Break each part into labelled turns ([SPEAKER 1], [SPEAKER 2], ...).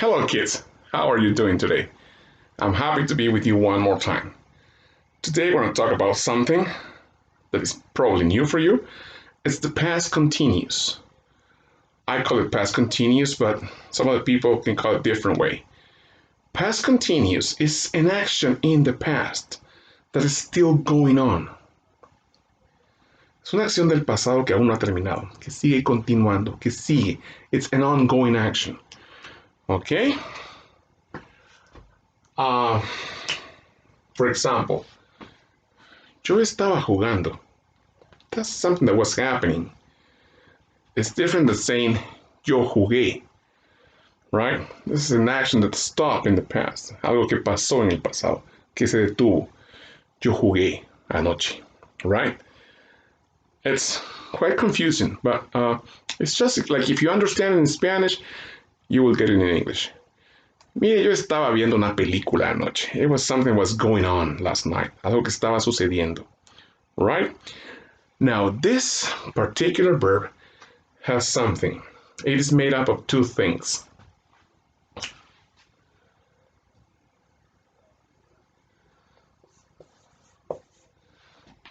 [SPEAKER 1] Hello kids, how are you doing today? I'm happy to be with you one more time. Today we're going to talk about something that is probably new for you. It's the past continuous. I call it past continuous, but some other people can call it a different way. Past continuous is an action in the past that is still going on. Es una acción del pasado que aún no ha terminado, que sigue continuando, que sigue. It's an ongoing action. Okay? For example, yo estaba jugando. That's something that was happening. It's different than saying yo jugué. Right? This is an action that stopped in the past. Algo que pasó en el pasado, que se detuvo. Yo jugué anoche. Right? It's quite confusing, but it's just like if you understand it in Spanish, you will get it in English. Mire, yo estaba viendo una película anoche. It was something was going on last night. Algo que estaba sucediendo. Right? Now, this particular verb has something. It is made up of two things.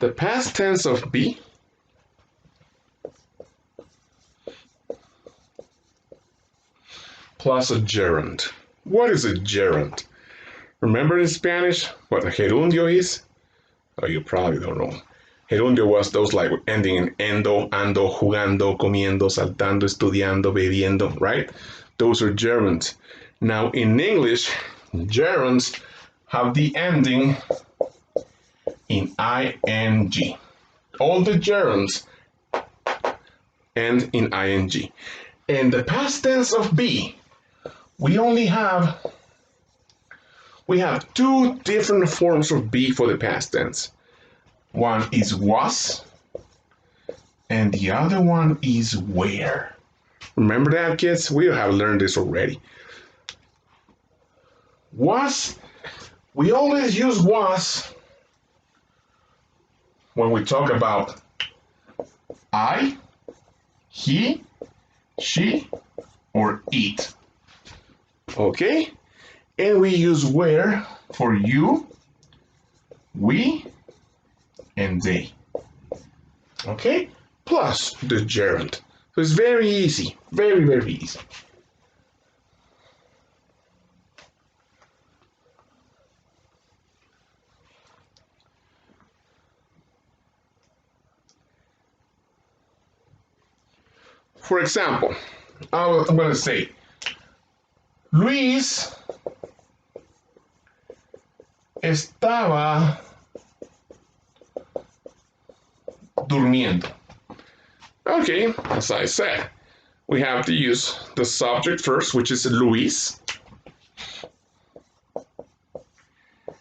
[SPEAKER 1] The past tense of be plus a gerund. What is a gerund? Remember in Spanish what a gerundio is? Oh, you probably don't know. Gerundio was those like ending in endo, ando, jugando, comiendo, saltando, estudiando, bebiendo, right? Those are gerunds. Now in English, gerunds have the ending in ing. All the gerunds end in ing. In the past tense of be, we have two different forms of be for the past tense. One is was, and the other one is were. Remember that, kids? We have learned this already. Was, we always use was when we talk about I, he, she, or it. Okay? And we use were for you, we, and they. Okay? Plus the gerund. So it's very easy. Very, very easy. For example, I'm going to say, Luis estaba durmiendo. Okay, as I said, we have to use the subject first, which is Luis.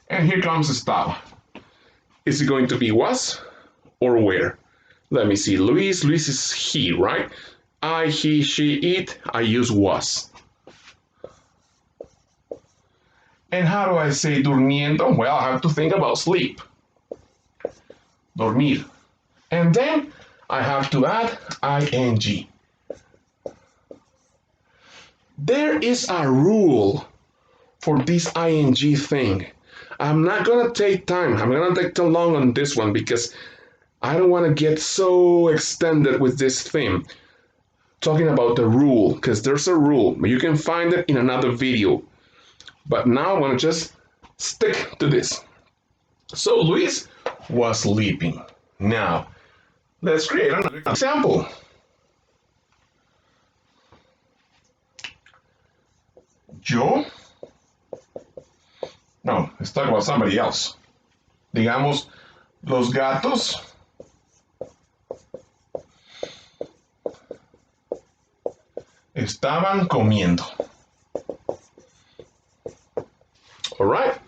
[SPEAKER 1] And here comes estaba. Is it going to be was or where? Let me see. Luis is he, right? I, he, she, it. I use was. And how do I say durmiendo? Well, I have to think about sleep. Dormir. And then I have to add ing. There is a rule for this ing thing. I'm not going to take time. I'm going to take too long on this one because I don't want to get so extended with this theme. Talking about the rule, because there's a rule. You can find it in another video. But now I'm going to just stick to this. So Luis was sleeping. Now, let's create another example. Let's talk about somebody else. Digamos, los gatos estaban comiendo. All right.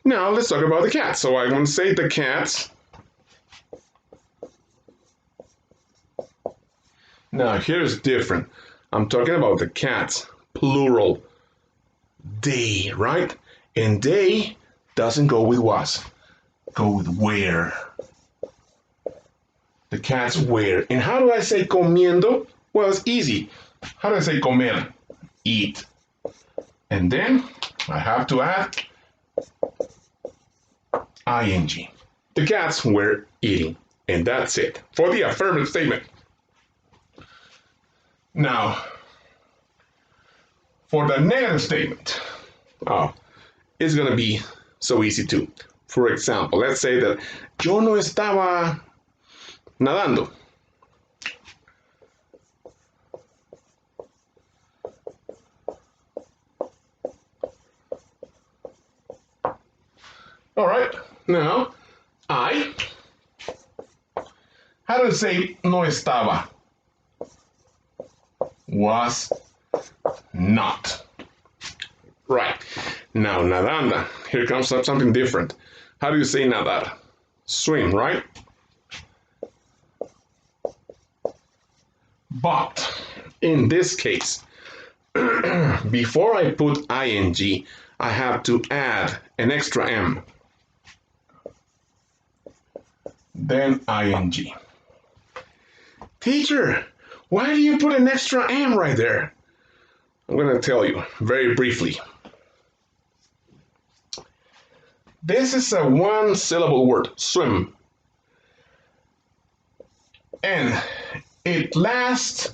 [SPEAKER 1] Now let's talk about the cats. So I'm going to say the cats. Now here's different. I'm talking about the cats, plural. They, right? And they doesn't go with was. Go with where. The cats were. And how do I say comiendo? Well, it's easy. How do I say comer? Eat. And then I have to add ing. The cats were eating. And that's it for the affirmative statement. Now, for the negative statement, it's going to be so easy too. For example, let's say that yo no estaba nadando. All right, now how do you say no estaba? Was not. Right. Now, nadanda. Here comes something different. How do you say nadar? Swim, right? But in this case, before I put ing, I have to add an extra m. Then ing. Teacher, why do you put an extra m right there? I'm going to tell you very briefly. This is a one-syllable word, swim. And it lasts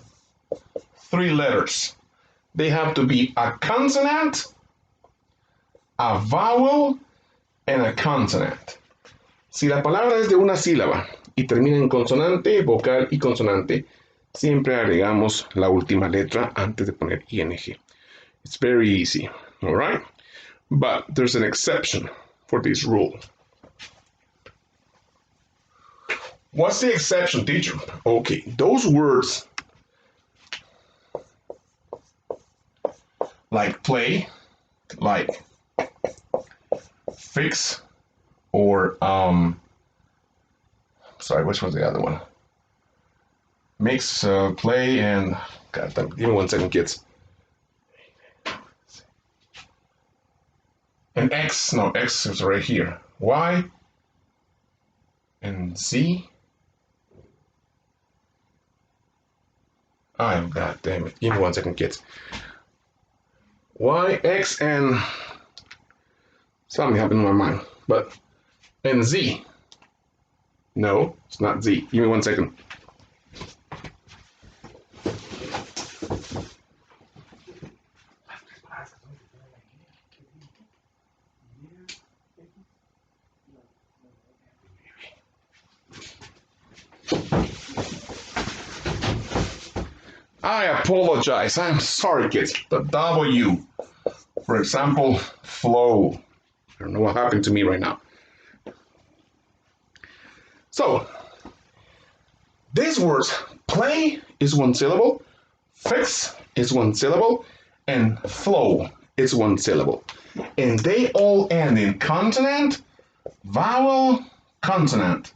[SPEAKER 1] 3 letters. They have to be a consonant, a vowel, and a consonant. Si la palabra es de una sílaba y termina en consonante, vocal y consonante, siempre agregamos la última letra antes de poner ing. It's very easy, all right? But there's an exception for this rule. What's the exception, teacher? Okay, those words like play, like fix, or sorry, which was the other one? Mix, play, and God damn, give me 1 second, kids. And X, no, X is right here. Y and Z. God damn it. Give me 1 second, kids. Y, X, and something happened in my mind. But, and Z. No, it's not Z. Give me 1 second. I apologize. I'm sorry, kids. The W. For example, flow. I don't know what happened to me right now. So, these words, play is 1 syllable, fix is 1 syllable, and flow is 1 syllable. And they all end in consonant, vowel, consonant.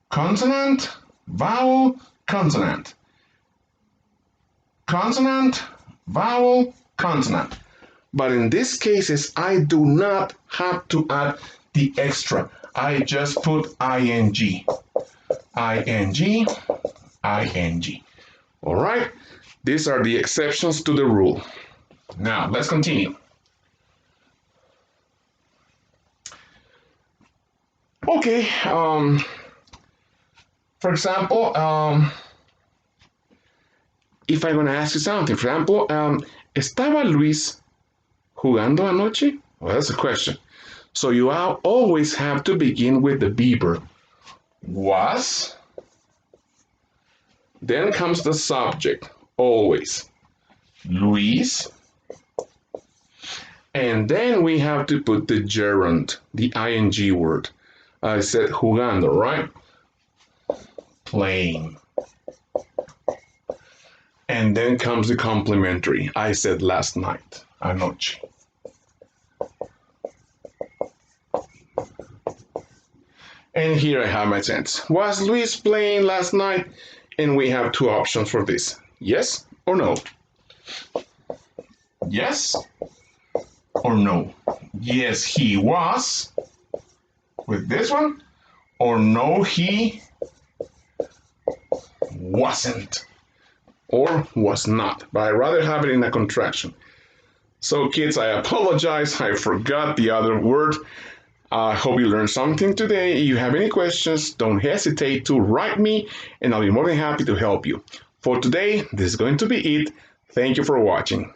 [SPEAKER 1] Consonant, vowel, consonant. Consonant, vowel, consonant. But in these cases, I do not have to add the extra. I just put ing. Ing, ing. All right? These are the exceptions to the rule. Now, let's continue. Okay, for example, if I'm going to ask you something, for example, ¿estaba Luis jugando anoche? Well, that's a question. So you always have to begin with the be verb. Was. Then comes the subject, always. Luis. And then we have to put the gerund, the ing word. I said jugando, right? Playing. And then comes the complementary. I said last night, anoche. And here I have my sentence. Was Luis playing last night? And we have 2 options for this. Yes or no? Yes or no? Yes, he was with this one. Or no, he wasn't. Or was not. But I'd rather have it in a contraction. So kids, I apologize, I forgot the other word. I hope you learned something today. If you have any questions, don't hesitate to write me and I'll be more than happy to help you. For today, this is going to be it. Thank you for watching.